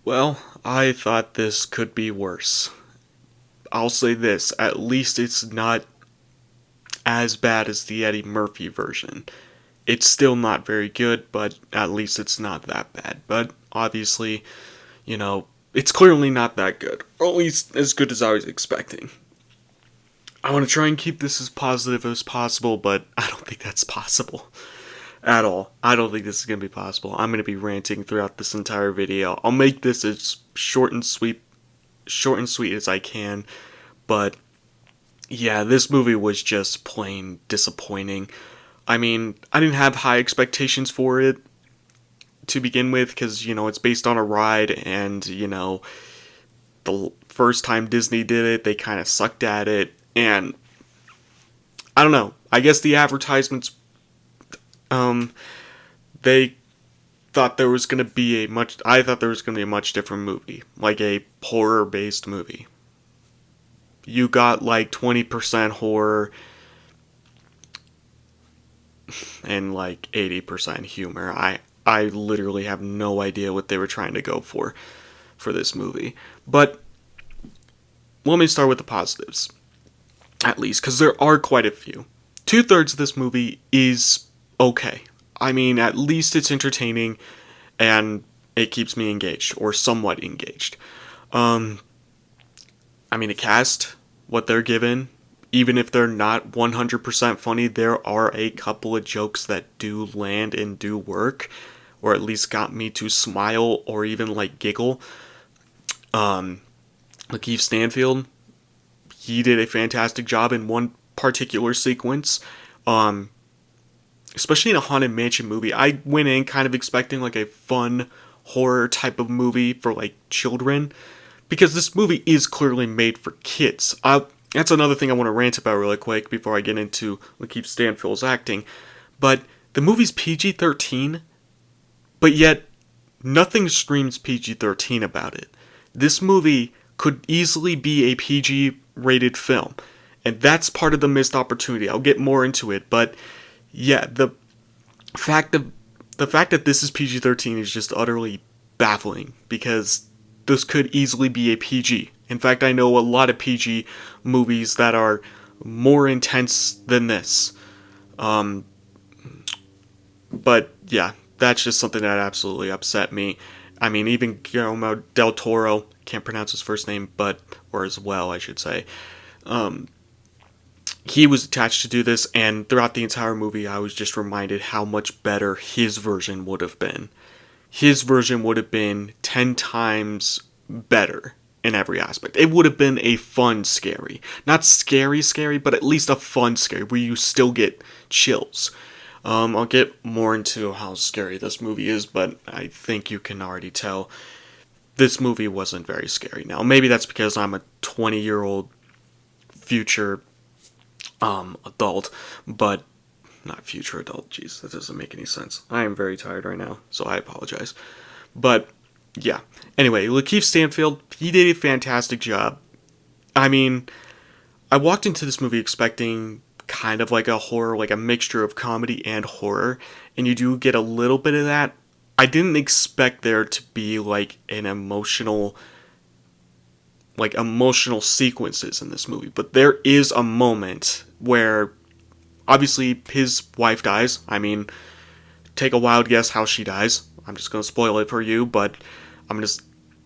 Well, I thought this could be worse. I'll say this, at least it's not as bad as the Eddie Murphy version. It's still not very good, but at least it's not that bad. But obviously, it's clearly not that good, or at least as good as I was expecting. I want to try and keep this as positive as possible, but I don't think that's possible at all. I don't think this is going to be possible. I'm going to be ranting throughout this entire video. I'll make this as short and sweet as I can, but yeah, this movie was just plain disappointing. I mean, I didn't have high expectations for it to begin with because, it's based on a ride, and, the first time Disney did it, they kind of sucked at it, and I don't know. I guess the advertisements, um, they thought there was going to be I thought there was going to be a much different movie, like a horror based movie. You got like 20% horror and like 80% humor. I literally have no idea what they were trying to go for this movie. But let me start with the positives, at least, because there are quite a few. Two-thirds of this movie is okay. I mean, at least it's entertaining and it keeps me engaged, or somewhat engaged. Um, I mean, the cast, what they're given, even if they're not 100% funny, there are a couple of jokes that do land and do work, or at least got me to smile or even like giggle. Um, Lakeith Stanfield, he did a fantastic job in one particular sequence. Um, Especially in a Haunted Mansion movie, I went in kind of expecting like a fun horror type of movie for like children, because this movie is clearly made for kids. That's another thing I want to rant about really quick before I get into Lakeith Stanfield's acting. But the movie's PG-13, but yet nothing screams PG-13 about it. This movie could easily be a PG-rated film, and that's part of the missed opportunity. I'll get more into it, but yeah, fact of the fact that this is PG-13 is just utterly baffling, because this could easily be a PG. In fact, I know a lot of PG movies that are more intense than this. Um, but yeah, that's just something that absolutely upset me. I mean, even Guillermo del Toro, can't pronounce his first name, or as well, I should say. Um, he was attached to do this, and throughout the entire movie, I was just reminded how much better his version would have been. His version would have been 10 times better in every aspect. It would have been a fun scary. Not scary scary, but at least a fun scary where you still get chills. I'll get more into how scary this movie is, but I think you can already tell this movie wasn't very scary. Now, maybe that's because I'm a 20-year-old future adult, but not future adult. Jeez, that doesn't make any sense. I am very tired right now, so I apologize. But yeah. Anyway, Lakeith Stanfield, he did a fantastic job. I mean, I walked into this movie expecting kind of like a horror, like a mixture of comedy and horror, and you do get a little bit of that. I didn't expect there to be like emotional sequences in this movie, but there is a moment where obviously his wife dies. I mean, take a wild guess how she dies. I'm just going to spoil it for you, but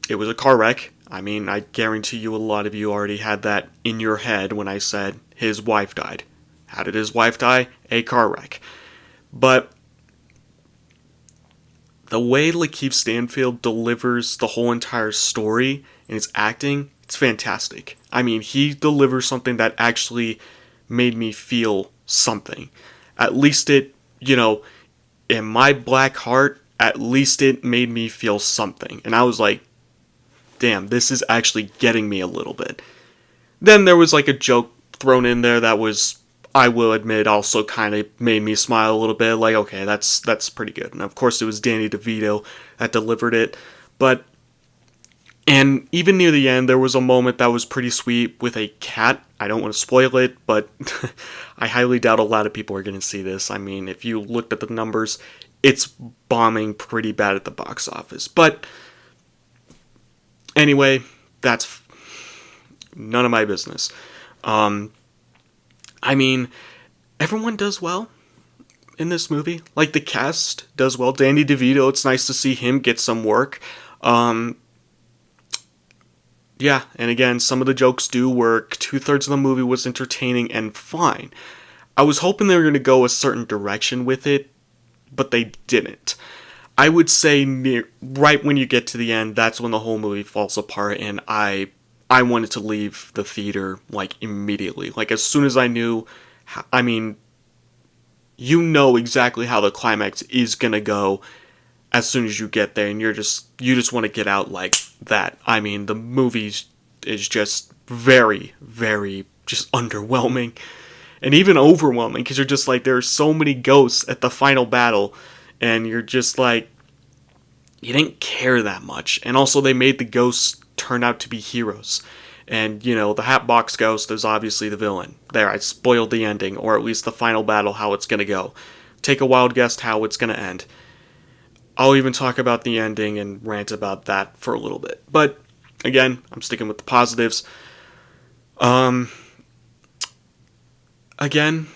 it was a car wreck. I mean, I guarantee you a lot of you already had that in your head when I said his wife died. How did his wife die? A car wreck. But the way Lakeith Stanfield delivers the whole entire story and his acting, it's fantastic. I mean, he delivers something that actually made me feel something. At least in my black heart, at least it made me feel something. And I was like, damn, this is actually getting me a little bit. Then there was like a joke thrown in there that was, I will admit, also kind of made me smile a little bit. Like, okay, that's pretty good. And of course, it was Danny DeVito that delivered it. And even near the end, there was a moment that was pretty sweet with a cat. I don't want to spoil it, but I highly doubt a lot of people are going to see this. I mean, if you looked at the numbers, it's bombing pretty bad at the box office. But Anyway, that's none of my business. Um, I mean, everyone does well in this movie. Like, the cast does well. Danny DeVito, it's nice to see him get some work. Um, yeah, and again, some of the jokes do work. 2/3 of the movie was entertaining and fine. I was hoping they were going to go a certain direction with it, but they didn't. I would say right when you get to the end, that's when the whole movie falls apart, and I wanted to leave the theater like immediately. Like, as soon as I knew, I mean, you know exactly how the climax is gonna go as soon as you get there, and you just want to get out like that. I mean, the movie is just very, very just underwhelming, and even overwhelming, because you're just like, there are so many ghosts at the final battle, and you're just like, you didn't care that much. And also, they made the ghosts turn out to be heroes. And, you know, the Hatbox Ghost is obviously the villain. There, I spoiled the ending, or at least the final battle, how it's gonna go. Take a wild guess how it's gonna end. I'll even talk about the ending and rant about that for a little bit. But, again, I'm sticking with the positives. Um, Again,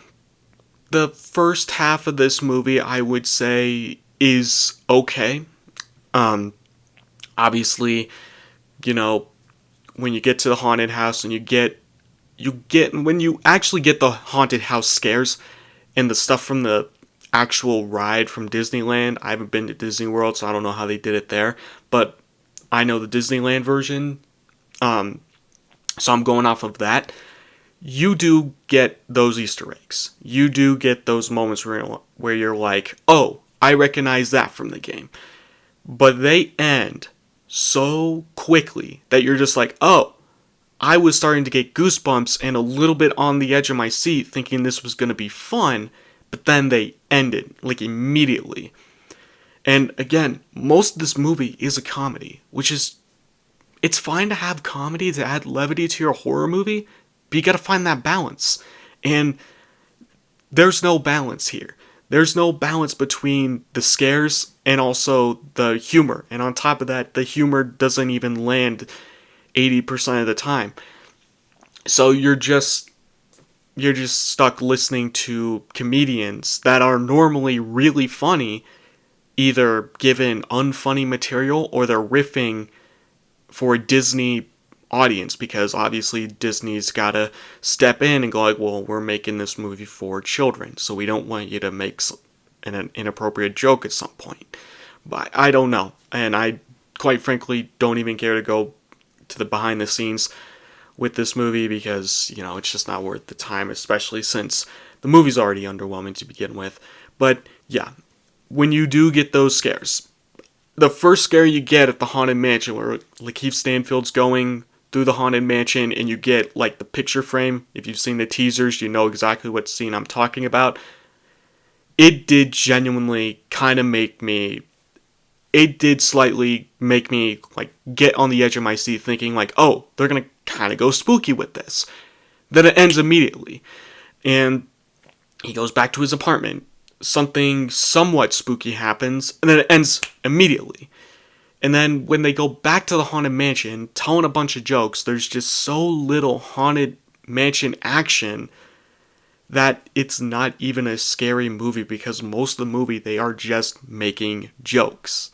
the first half of this movie, I would say, is okay. Um, Obviously, you know, when you get to the haunted house and when you actually get the haunted house scares and the stuff from the actual ride from Disneyland. I haven't been to Disney World, so I don't know how they did it there, but I know the Disneyland version. So I'm going off of that. You do get those Easter eggs. You do get those moments where you're like, oh, I recognize that from the game. But they end so quickly that you're just like, oh, I was starting to get goosebumps and a little bit on the edge of my seat thinking this was going to be fun, but then they ended, like, immediately. And again, most of this movie is a comedy, which is, it's fine to have comedy to add levity to your horror movie, but you gotta find that balance. And there's no balance here. There's no balance between the scares and also the humor. And on top of that, the humor doesn't even land 80% of the time. So you're just stuck listening to comedians that are normally really funny, either given unfunny material or they're riffing for a Disney audience, because obviously Disney's gotta step in and go like, well, we're making this movie for children, so we don't want you to make an inappropriate joke at some point. But I don't know, and I quite frankly don't even care to go to the behind the scenes with this movie, because, you know, it's just not worth the time, especially since the movie's already underwhelming to begin with. But yeah, when you do get those scares, the first scare you get at the Haunted Mansion, where Lakeith Stanfield's going through the Haunted Mansion and you get like the picture frame, if you've seen the teasers, you know exactly what scene I'm talking about. It did genuinely kind of make me, it did slightly make me like get on the edge of my seat thinking like, oh, they're gonna kind of go spooky with this. Then it ends immediately. And he goes back to his apartment. Something somewhat spooky happens, and then it ends immediately. And then when they go back to the Haunted Mansion, telling a bunch of jokes, there's just so little Haunted Mansion action that it's not even a scary movie, because most of the movie they are just making jokes.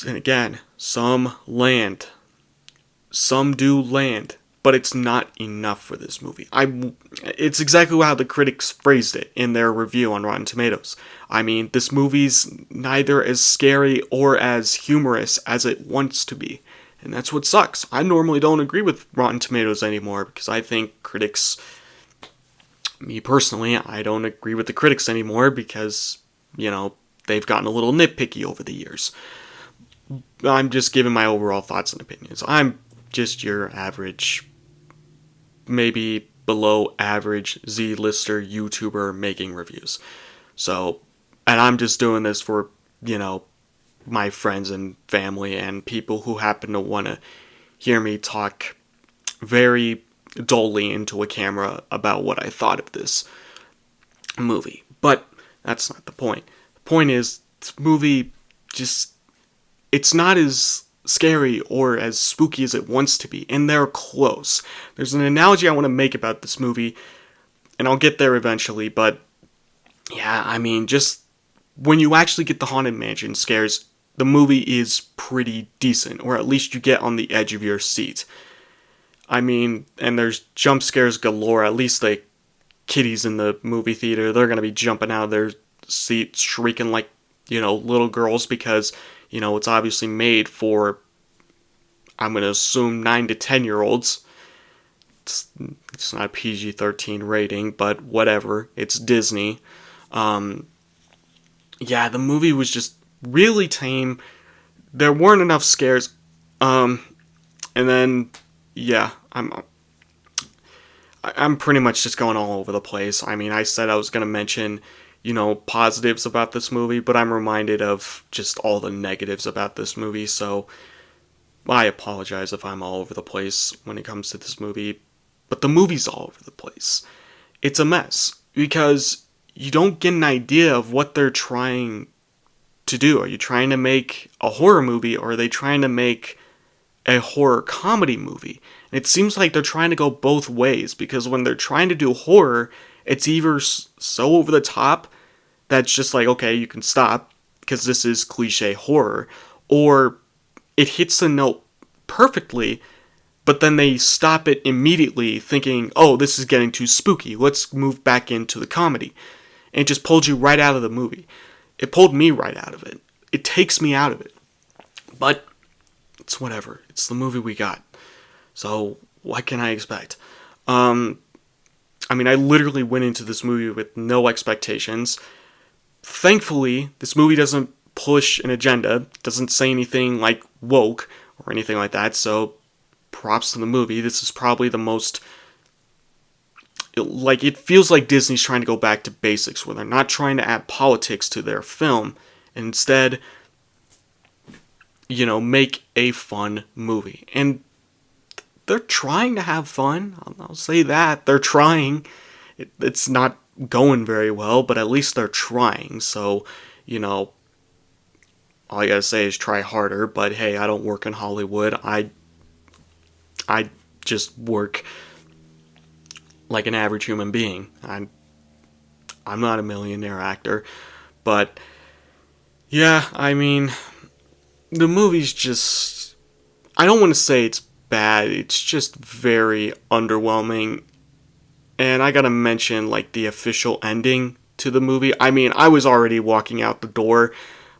And again, some land. Some do land, but it's not enough for this movie. It's exactly how the critics phrased it in their review on Rotten Tomatoes. I mean, this movie's neither as scary or as humorous as it wants to be. And that's what sucks. I normally don't agree with Rotten Tomatoes anymore, because I think critics, me personally, I don't agree with the critics anymore because, you know, they've gotten a little nitpicky over the years. I'm just giving my overall thoughts and opinions. I'm just your average, maybe below average Z-lister YouTuber making reviews. So, and I'm just doing this for, you know, my friends and family and people who happen to want to hear me talk very dully into a camera about what I thought of this movie. But that's not the point. The point is, this movie just, it's not as scary or as spooky as it wants to be, and they're close. There's an analogy I want to make about this movie, and I'll get there eventually, but yeah, I mean, just when you actually get the Haunted Mansion scares, the movie is pretty decent, or at least you get on the edge of your seat. I mean, and there's jump scares galore, at least the kiddies in the movie theater, they're gonna be jumping out of their seats, shrieking like, little girls, because, it's obviously made for, I'm gonna assume, 9 to 10-year-olds. It's not a PG-13 rating, but whatever. It's Disney. Yeah, the movie was just really tame. There weren't enough scares. And then, yeah, I'm pretty much just going all over the place. I mean, I said I was going to mention, positives about this movie, but I'm reminded of just all the negatives about this movie, so I apologize if I'm all over the place when it comes to this movie, but the movie's all over the place. It's a mess, because you don't get an idea of what they're trying to do. Are you trying to make a horror movie, or are they trying to make a horror comedy movie? And it seems like they're trying to go both ways, because when they're trying to do horror, it's either so over the top that it's just like, okay, you can stop, because this is cliche horror, or it hits the note perfectly, but then they stop it immediately thinking, oh, this is getting too spooky, let's move back into the comedy. And it just pulled you right out of the movie. It pulled me right out of it. It takes me out of it. But it's whatever. It's the movie we got. So what can I expect? I mean, I literally went into this movie with no expectations. Thankfully, this movie doesn't push an agenda, doesn't say anything like woke or anything like that, so props to the movie. This is probably the most, it feels like Disney's trying to go back to basics, where they're not trying to add politics to their film, and instead, make a fun movie. And they're trying to have fun, I'll say that, they're trying. It's not going very well, but at least they're trying, so, all I gotta say is try harder, but hey, I don't work in Hollywood, I just work like an average human being. I'm not a millionaire actor, but yeah, I mean, the movie's just, I don't want to say it's bad, it's just very underwhelming. And I gotta mention, the official ending to the movie. I mean, I was already walking out the door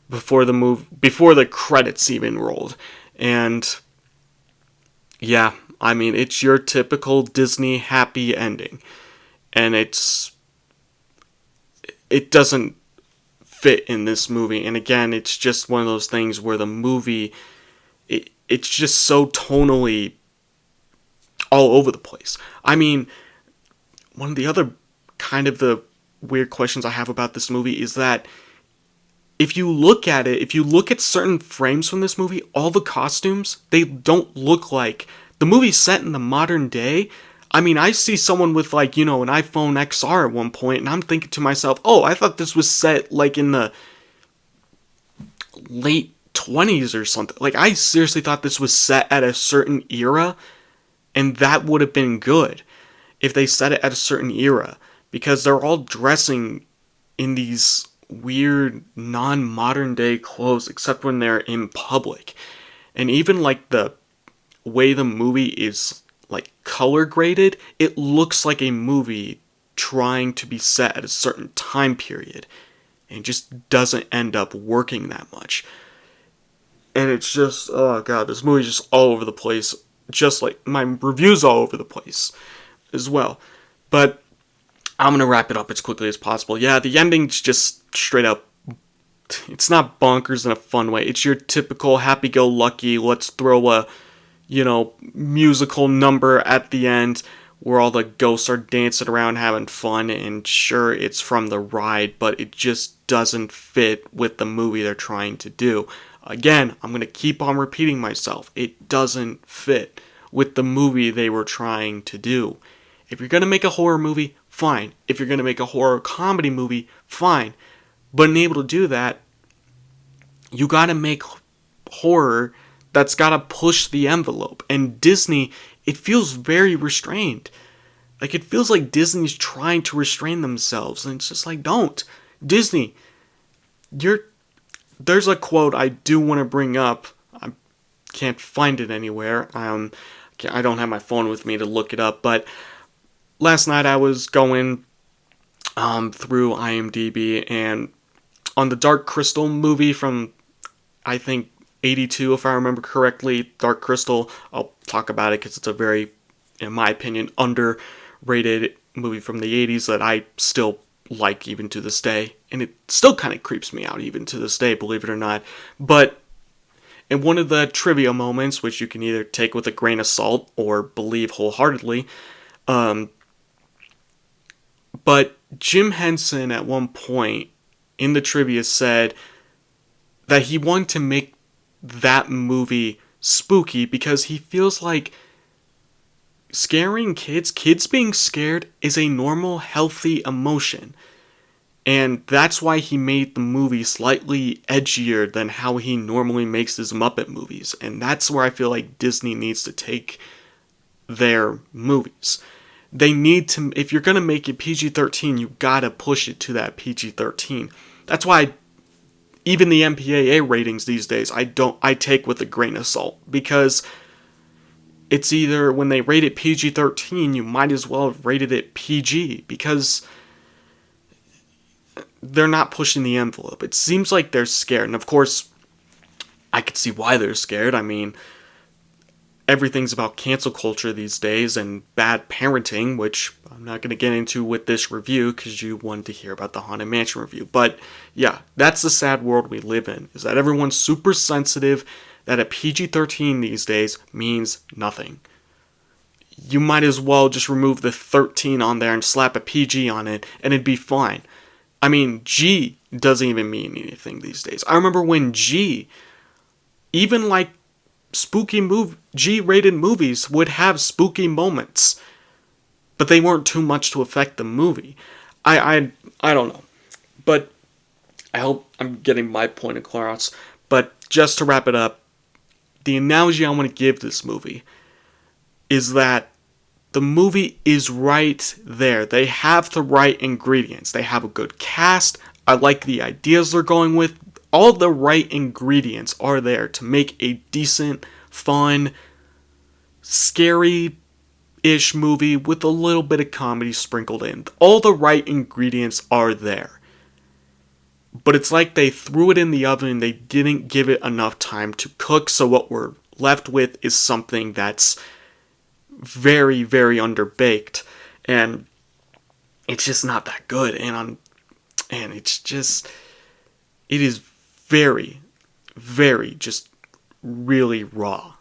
before the credits even rolled. And yeah, I mean, it's your typical Disney happy ending. And it doesn't fit in this movie. And again, it's just one of those things where the movie, it's just so tonally all over the place. I mean, one of the other kind of the weird questions I have about this movie is that if you look at certain frames from this movie, all the costumes, they don't look like the movie's set in the modern day. I mean, I see someone with an iPhone XR at one point, and I'm thinking to myself, oh, I thought this was set in the late 20s or something. I seriously thought this was set at a certain era, and that would have been good if they set it at a certain era, because they're all dressing in these weird non-modern day clothes except when they're in public. And even the way the movie is color graded, it looks like a movie trying to be set at a certain time period, and it just doesn't end up working that much. And it's just, oh god, this movie's just all over the place, just like my reviews all over the place as well. But I'm gonna wrap it up as quickly as possible. Yeah, the ending's just straight up, it's not bonkers in a fun way. It's your typical happy-go-lucky, let's throw a, musical number at the end where all the ghosts are dancing around having fun, and sure, it's from the ride, but it just doesn't fit with the movie they're trying to do. Again, I'm gonna keep on repeating myself. It doesn't fit with the movie they were trying to do. If you're going to make a horror movie, fine. If you're going to make a horror comedy movie, fine. But in able to do that, you got to make horror that's gotta push the envelope. And Disney, it feels very restrained. Like, it feels like Disney's trying to restrain themselves, and it's just like, don't. Disney, there's a quote I do want to bring up. I can't find it anywhere. I don't have my phone with me to look it up, but last night I was going through IMDb, and on the Dark Crystal movie from, I think, 82, if I remember correctly, Dark Crystal, I'll talk about it because it's a very, in my opinion, underrated movie from the 80s that I still like even to this day, and it still kind of creeps me out even to this day, believe it or not. But in one of the trivia moments, which you can either take with a grain of salt or believe wholeheartedly, but Jim Henson at one point in the trivia said that he wanted to make that movie spooky because he feels like scaring kids being scared is a normal, healthy emotion. And that's why he made the movie slightly edgier than how he normally makes his Muppet movies. And that's where I feel like Disney needs to take their movies. They need to, if you're going to make it PG-13, you gotta push it to that PG-13. That's why even the MPAA ratings these days, I take with a grain of salt. Because it's either, when they rate it PG-13, you might as well have rated it PG. Because they're not pushing the envelope. It seems like they're scared. And of course, I could see why they're scared. I mean, everything's about cancel culture these days and bad parenting, which I'm not going to get into with this review because you wanted to hear about the Haunted Mansion review. But yeah, that's the sad world we live in, is that everyone's super sensitive that a PG-13 these days means nothing. You might as well just remove the 13 on there and slap a PG on it and it'd be fine. I mean, G doesn't even mean anything these days. I remember when G, even like G-rated movies would have spooky moments, but they weren't too much to affect the movie. I don't know, but I hope I'm getting my point across. But just to wrap it up, the analogy I want to give this movie is that the movie is right there. They have the right ingredients. They have a good cast. I like the ideas they're going with. All the right ingredients are there to make a decent, fun, scary-ish movie with a little bit of comedy sprinkled in. All the right ingredients are there. But it's like they threw it in the oven and they didn't give it enough time to cook, so what we're left with is something that's very, very underbaked, and it's just not that good, and it's just, it is very, very just really raw.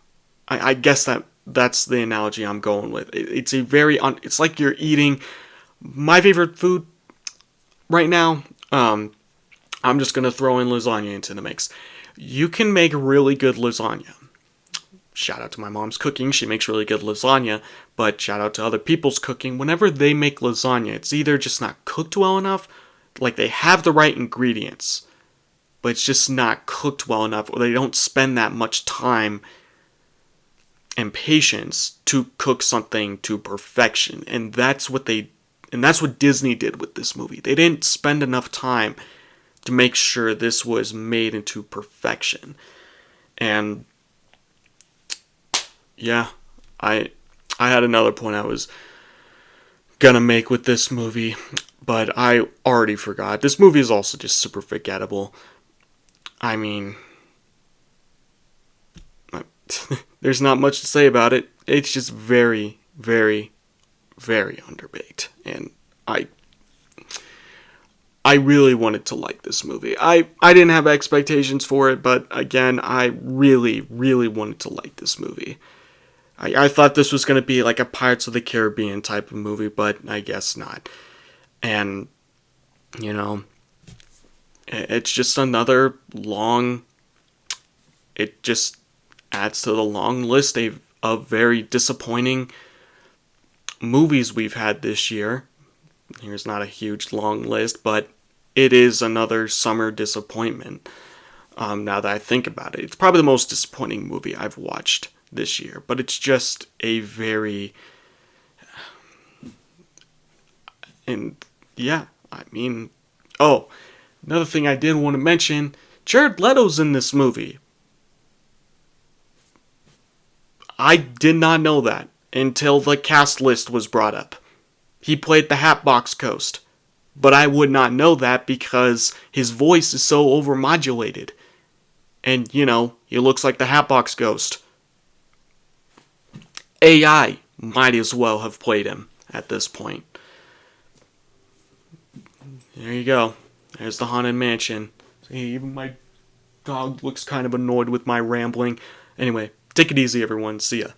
I guess that's the analogy I'm going with. It's a very, it's like you're eating my favorite food right now. I'm just gonna throw in lasagna into the mix. You can make really good lasagna. Shout out to my mom's cooking. She makes really good lasagna, but shout out to other people's cooking. Whenever they make lasagna, it's either just not cooked well enough, like they have the right ingredients, but it's just not cooked well enough, or they don't spend that much time and patience to cook something to perfection. And that's what Disney did with this movie. They didn't spend enough time to make sure this was made into perfection. And yeah, I had another point I was gonna make with this movie, but I already forgot. This movie is also just super forgettable. I mean, there's not much to say about it. It's just very, very, very underbaked. And I really wanted to like this movie. I didn't have expectations for it, but again, I really, really wanted to like this movie. I thought this was going to be like a Pirates of the Caribbean type of movie, but I guess not. And, you know, it's just another long, it just adds to the long list of very disappointing movies we've had this year. Here's not a huge long list, but it is another summer disappointment. Now that I think about it, it's probably the most disappointing movie I've watched this year. But it's just a very, and yeah, I mean, oh, another thing I did want to mention: Jared Leto's in this movie. I did not know that until the cast list was brought up. He played the Hatbox Ghost, but I would not know that because his voice is so overmodulated. And, he looks like the Hatbox Ghost. AI might as well have played him at this point. There you go. There's the Haunted Mansion. See, even my dog looks kind of annoyed with my rambling. Anyway, take it easy, everyone. See ya.